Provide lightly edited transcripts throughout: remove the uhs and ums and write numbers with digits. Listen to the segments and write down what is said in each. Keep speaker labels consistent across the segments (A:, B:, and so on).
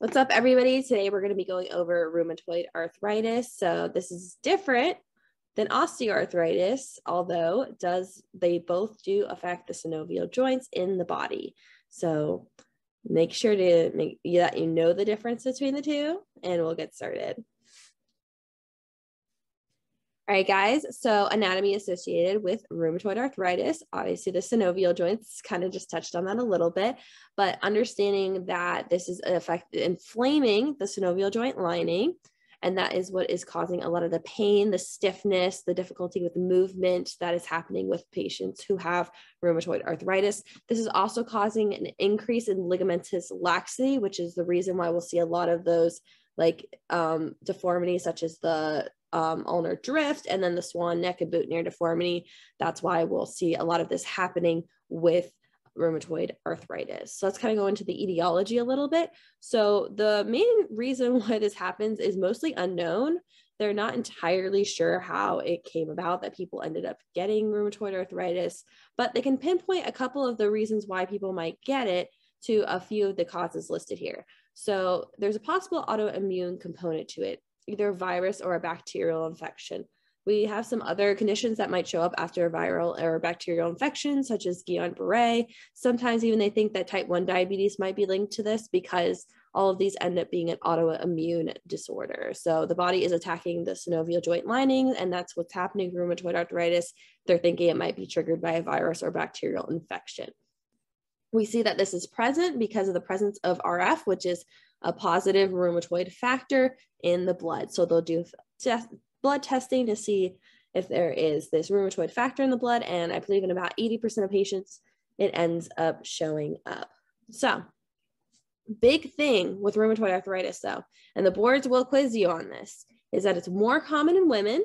A: What's up, everybody? Today we're going to be going over rheumatoid arthritis. So this is different than osteoarthritis, although they both do affect the synovial joints in the body. So make sure to make that you know the difference between the two, and we'll get started. All right, guys, so anatomy associated with rheumatoid arthritis, obviously the synovial joints, kind of just touched on that a little bit, but understanding that this is inflaming the synovial joint lining, and that is what is causing a lot of the pain, the stiffness, the difficulty with movement that is happening with patients who have rheumatoid arthritis. This is also causing an increase in ligamentous laxity, which is the reason why we'll see a lot of those deformities such as the ulnar drift and then the swan neck and boutonniere deformity. That's why we'll see a lot of this happening with rheumatoid arthritis. So let's kind of go into the etiology a little bit. So the main reason why this happens is mostly unknown. They're not entirely sure how it came about that people ended up getting rheumatoid arthritis, but they can pinpoint a couple of the reasons why people might get it to a few of the causes listed here. So there's a possible autoimmune component to it, either a virus or a bacterial infection. We have some other conditions that might show up after a viral or bacterial infection, such as Guillain-Barré. Sometimes even they think that type 1 diabetes might be linked to this because all of these end up being an autoimmune disorder. So the body is attacking the synovial joint lining, and that's what's happening with rheumatoid arthritis. They're thinking it might be triggered by a virus or bacterial infection. We see that this is present because of the presence of RF, which is a positive rheumatoid factor in the blood. So they'll do blood testing to see if there is this rheumatoid factor in the blood. And I believe in about 80% of patients, it ends up showing up. So big thing with rheumatoid arthritis though, and the boards will quiz you on this, is that it's more common in women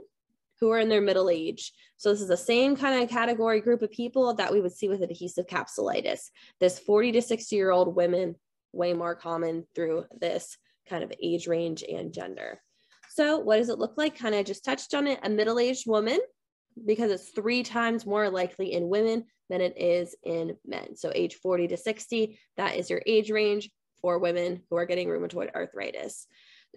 A: who are in their middle age. So this is the same kind of category group of people that we would see with adhesive capsulitis. This 40 to 60-year-old women, way more common through this kind of age range and gender. So what does it look like? Kind of just touched on it, a middle-aged woman, because it's 3 times more likely in women than it is in men. So age 40 to 60, that is your age range for women who are getting rheumatoid arthritis.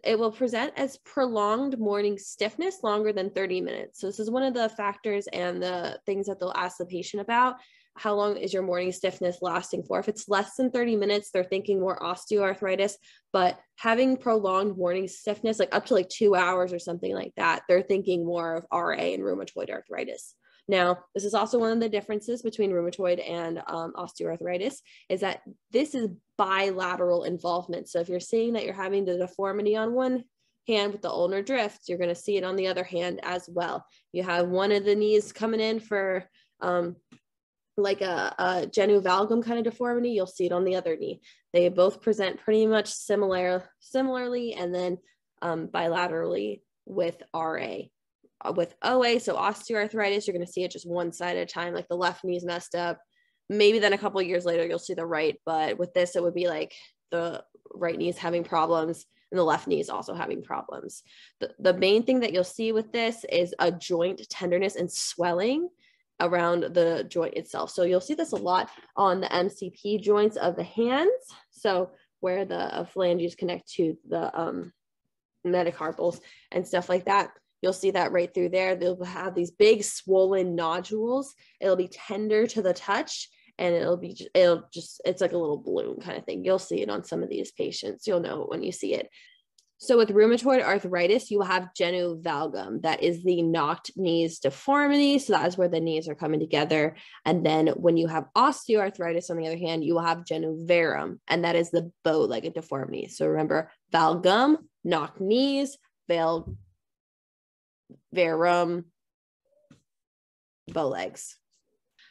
A: It will present as prolonged morning stiffness longer than 30 minutes. So this is one of the factors and the things that they'll ask the patient about. How long is your morning stiffness lasting for? If it's less than 30 minutes, they're thinking more osteoarthritis, but having prolonged morning stiffness, like up to 2 hours or something like that, they're thinking more of RA and rheumatoid arthritis. Now, this is also one of the differences between rheumatoid and osteoarthritis, is that this is bilateral involvement. So if you're seeing that you're having the deformity on one hand with the ulnar drift, you're going to see it on the other hand as well. You have one of the knees coming in for like a genu valgum kind of deformity, you'll see it on the other knee. They both present pretty much similarly, and then bilaterally with RA. With OA, so osteoarthritis, you're going to see it just one side at a time, like the left knee's messed up. Maybe then a couple of years later, you'll see the right, but with this, it would be like the right knee is having problems and the left knee is also having problems. The main thing that you'll see with this is a joint tenderness and swelling around the joint itself. So you'll see this a lot on the MCP joints of the hands. So where the phalanges connect to the metacarpals and stuff like that. You'll see that right through there. They'll have these big swollen nodules. It'll be tender to the touch, and it's like a little balloon kind of thing. You'll see it on some of these patients. You'll know it when you see it. So with rheumatoid arthritis, you will have genu valgum. That is the knocked knees deformity. So that is where the knees are coming together. And then when you have osteoarthritis, on the other hand, you will have genu varum, and that is the bow-legged deformity. So remember, valgum, knocked knees, varum, bow legs.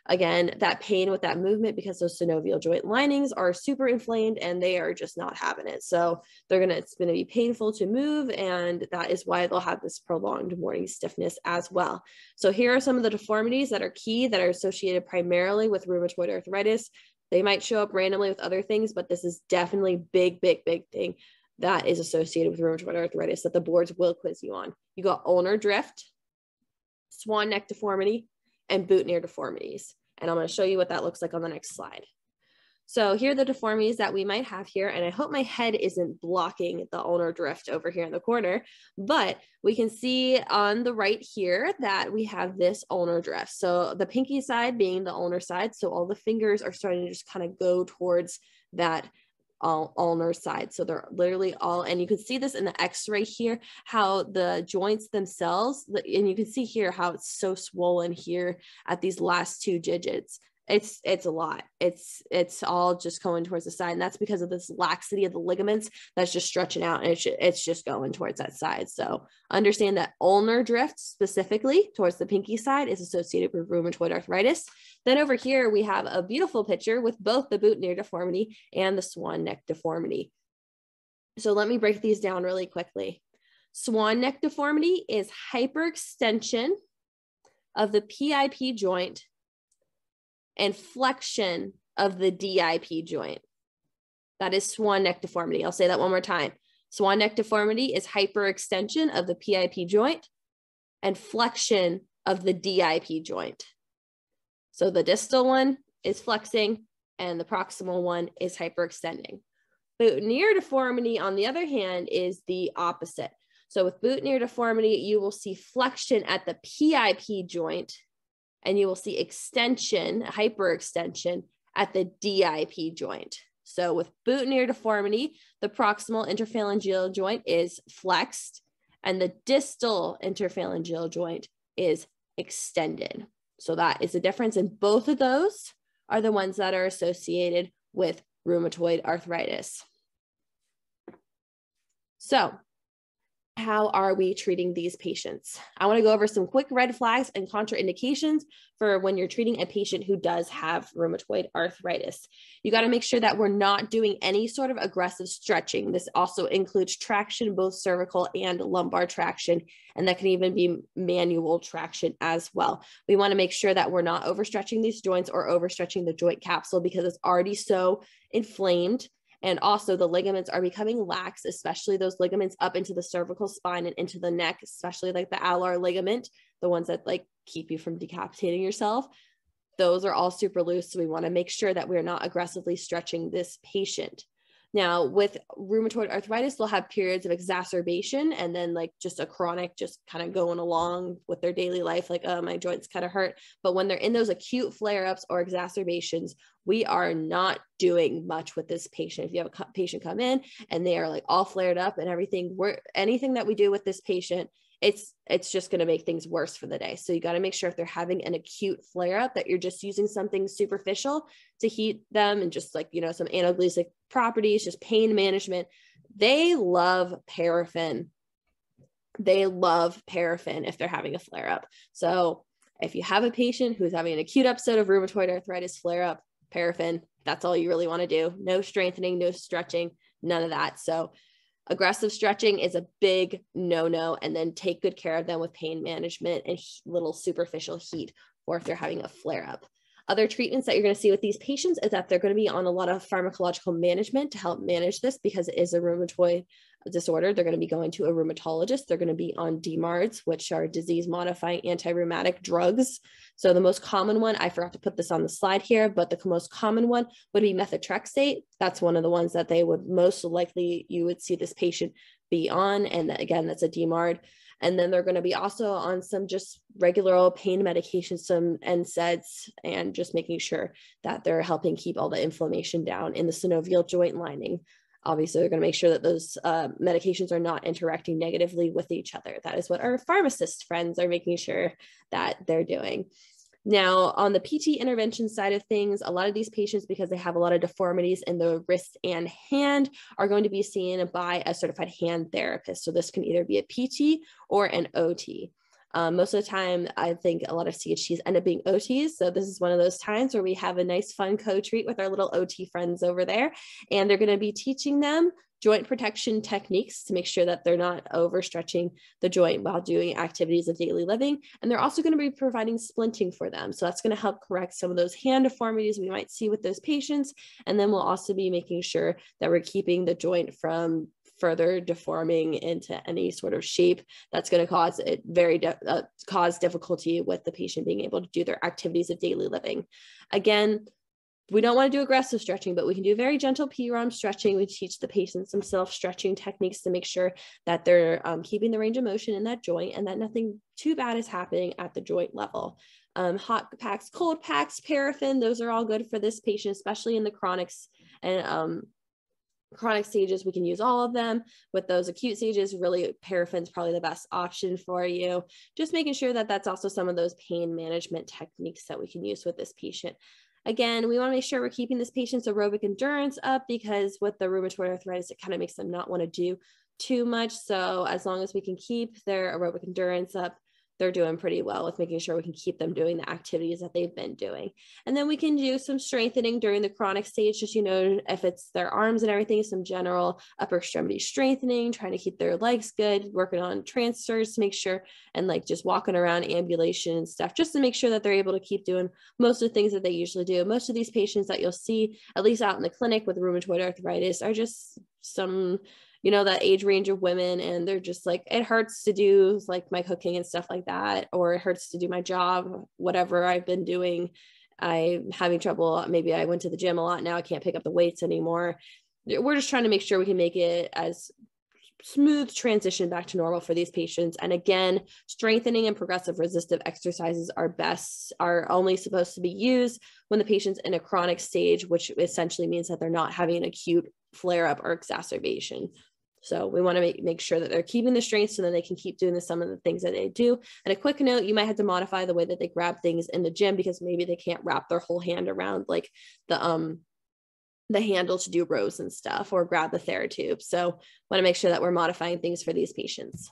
A: Again, that pain with that movement, because those synovial joint linings are super inflamed and they are just not having it. So it's going to be painful to move, and that is why they'll have this prolonged morning stiffness as well. So here are some of the deformities that are key, that are associated primarily with rheumatoid arthritis. They might show up randomly with other things, but this is definitely big thing that is associated with rheumatoid arthritis that the boards will quiz you on. You got ulnar drift, swan neck deformity, and boutonniere deformities. And I'm going to show you what that looks like on the next slide. So here are the deformities that we might have here. And I hope my head isn't blocking the ulnar drift over here in the corner, but we can see on the right here that we have this ulnar drift. So the pinky side being the ulnar side. So all the fingers are starting to just kind of go towards that ulnar side. So they're literally all, and you can see this in the x-ray here, how the joints themselves, and you can see here how it's so swollen here at these last two digits. It's a lot. It's all just going towards the side, and that's because of this laxity of the ligaments that's just stretching out, and it's just going towards that side. So understand that ulnar drift specifically towards the pinky side is associated with rheumatoid arthritis. Then over here we have a beautiful picture with both the boutonniere deformity and the swan neck deformity. So let me break these down really quickly. Swan neck deformity is hyperextension of the PIP joint and flexion of the DIP joint. That is swan neck deformity. I'll say that one more time. Swan neck deformity is hyperextension of the PIP joint and flexion of the DIP joint. So the distal one is flexing and the proximal one is hyperextending. Boutonniere deformity, on the other hand, is the opposite. So with boutonniere deformity, you will see flexion at the PIP joint, and you will see extension, hyperextension at the DIP joint. So with boutonniere deformity, the proximal interphalangeal joint is flexed and the distal interphalangeal joint is extended. So that is the difference, and both of those are the ones that are associated with rheumatoid arthritis. So how are we treating these patients? I want to go over some quick red flags and contraindications for when you're treating a patient who does have rheumatoid arthritis. You got to make sure that we're not doing any sort of aggressive stretching. This also includes traction, both cervical and lumbar traction, and that can even be manual traction as well. We want to make sure that we're not overstretching these joints or overstretching the joint capsule because it's already so inflamed. And also the ligaments are becoming lax, especially those ligaments up into the cervical spine and into the neck, especially like the alar ligament, the ones that like keep you from decapitating yourself. Those are all super loose. So we want to make sure that we're not aggressively stretching this patient. Now with rheumatoid arthritis, they'll have periods of exacerbation and then like just a chronic, just kind of going along with their daily life, like, oh, my joints kind of hurt. But when they're in those acute flare-ups or exacerbations, we are not doing much with this patient. If you have a patient come in and they are like all flared up and everything, anything that we do with this patient, it's just going to make things worse for the day. So you got to make sure if they're having an acute flare up that you're just using something superficial to heat them and just like, you know, some analgesic properties, just pain management. They love paraffin. They love paraffin if they're having a flare up. So if you have a patient who's having an acute episode of rheumatoid arthritis flare up, paraffin, that's all you really want to do. No strengthening, no stretching, none of that. So aggressive stretching is a big no-no, and then take good care of them with pain management and little superficial heat, or if they're having a flare-up. Other treatments that you're going to see with these patients is that they're going to be on a lot of pharmacological management to help manage this because it is a rheumatoid disorder. They're going to be going to a rheumatologist. They're going to be on DMARDs, which are disease-modifying anti-rheumatic drugs. So the most common one, I forgot to put this on the slide here, but the most common one would be methotrexate. That's one of the ones that they would most likely, you would see this patient be on. And again, that's a DMARD. And then they're going to be also on some just regular old pain medications, some NSAIDs, and just making sure that they're helping keep all the inflammation down in the synovial joint lining. Obviously, they're going to make sure that those medications are not interacting negatively with each other. That is what our pharmacist friends are making sure that they're doing. Now, on the PT intervention side of things, a lot of these patients, because they have a lot of deformities in the wrist and hand, are going to be seen by a certified hand therapist. So this can either be a PT or an OT. Most of the time, I think a lot of CHTs end up being OTs. So this is one of those times where we have a nice fun co-treat with our little OT friends over there. And they're going to be teaching them joint protection techniques to make sure that they're not overstretching the joint while doing activities of daily living. And they're also going to be providing splinting for them. So that's going to help correct some of those hand deformities we might see with those patients. And then we'll also be making sure that we're keeping the joint from further deforming into any sort of shape that's going to cause it cause difficulty with the patient being able to do their activities of daily living. Again, We don't want to do aggressive stretching, but we can do very gentle P-ROM stretching. We teach the patients some self-stretching techniques to make sure that they're keeping the range of motion in that joint and that nothing too bad is happening at the joint level. Hot packs, cold packs, paraffin, those are all good for this patient, especially in the chronics and chronic stages. We can use all of them. With those acute stages, really paraffin's probably the best option for you. Just making sure that that's also some of those pain management techniques that we can use with this patient. Again, we want to make sure we're keeping this patient's aerobic endurance up, because with the rheumatoid arthritis, it kind of makes them not want to do too much. So as long as we can keep their aerobic endurance up, they're doing pretty well with making sure we can keep them doing the activities that they've been doing. And then we can do some strengthening during the chronic stage, just, if it's their arms and everything, some general upper extremity strengthening, trying to keep their legs good, working on transfers to make sure, and like just walking around, ambulation and stuff, just to make sure that they're able to keep doing most of the things that they usually do. Most of these patients that you'll see, at least out in the clinic with rheumatoid arthritis, are just some, that age range of women, and they're just like, it hurts to do like my cooking and stuff like that, or it hurts to do my job, whatever I've been doing. I'm having trouble. Maybe I went to the gym a lot. Now I can't pick up the weights anymore. We're just trying to make sure we can make it as smooth transition back to normal for these patients. And again, strengthening and progressive resistive exercises are only supposed to be used when the patient's in a chronic stage, which essentially means that they're not having an acute flare-up or exacerbation. So we want to make sure that they're keeping the strength so that they can keep doing some of the things that they do. And a quick note, you might have to modify the way that they grab things in the gym, because maybe they can't wrap their whole hand around like the handle to do rows and stuff, or grab the TheraTube. So want to make sure that we're modifying things for these patients.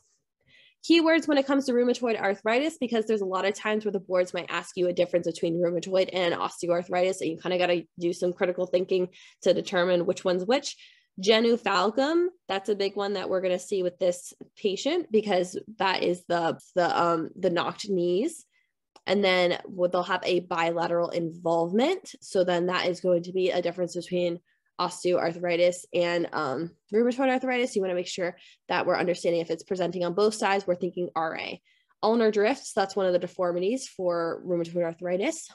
A: Keywords when it comes to rheumatoid arthritis, because there's a lot of times where the boards might ask you a difference between rheumatoid and osteoarthritis, and you kind of got to do some critical thinking to determine which one's which. Genu valgum, that's a big one that we're going to see with this patient, because that is the knocked knees. And then they'll have a bilateral involvement. So then that is going to be a difference between osteoarthritis and rheumatoid arthritis. You want to make sure that we're understanding if it's presenting on both sides, we're thinking RA. Ulnar drifts, that's one of the deformities for rheumatoid arthritis.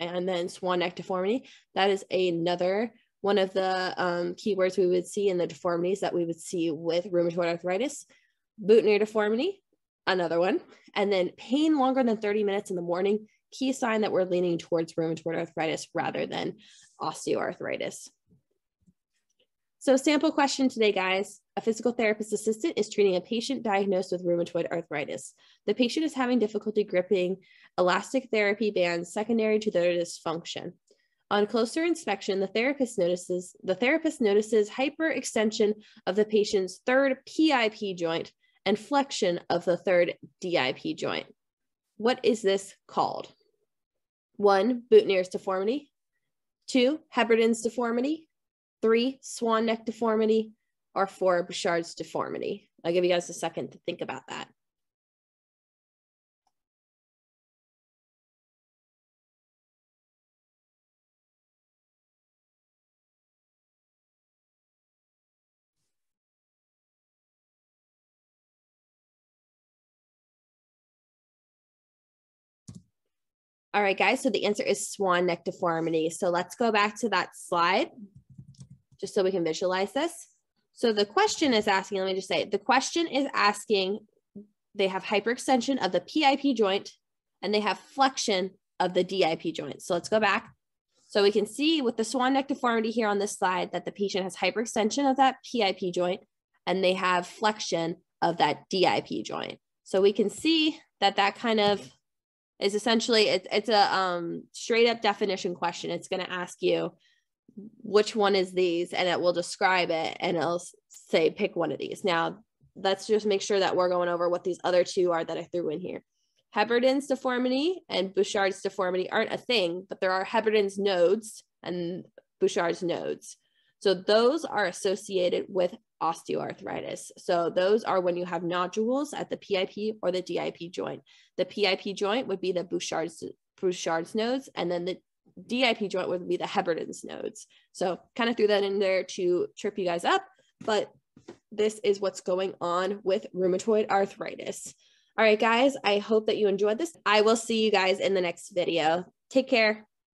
A: And then swan neck deformity, that is another one of the keywords we would see in the deformities that we would see with rheumatoid arthritis. Boutonniere deformity, another one. And then pain longer than 30 minutes in the morning, key sign that we're leaning towards rheumatoid arthritis rather than osteoarthritis. So sample question today, guys. A physical therapist assistant is treating a patient diagnosed with rheumatoid arthritis. The patient is having difficulty gripping elastic therapy bands secondary to their dysfunction. On closer inspection, the therapist notices hyperextension of the patient's third PIP joint and flexion of the third DIP joint. What is this called? 1, Boutonniere's deformity. 2, Heberden's deformity. 3, swan neck deformity. Or 4, Bouchard's deformity. I'll give you guys a second to think about that. All right, guys, so the answer is swan neck deformity. So let's go back to that slide just so we can visualize this. So the question is asking, let me just say, the question is asking, they have hyperextension of the PIP joint and they have flexion of the DIP joint. So let's go back. So we can see with the swan neck deformity here on this slide that the patient has hyperextension of that PIP joint and they have flexion of that DIP joint. So we can see that that kind of is essentially, it's a straight up definition question. It's going to ask you which one is these, and it will describe it, and it'll say pick one of these. Now, let's just make sure that we're going over what these other two are that I threw in here. Heberden's deformity and Bouchard's deformity aren't a thing, but there are Heberden's nodes and Bouchard's nodes. So those are associated with osteoarthritis. So those are when you have nodules at the PIP or the DIP joint. The PIP joint would be the Bouchard's nodes, and then the DIP joint would be the Heberden's nodes. So kind of threw that in there to trip you guys up, but this is what's going on with rheumatoid arthritis. All right, guys, I hope that you enjoyed this. I will see you guys in the next video. Take care.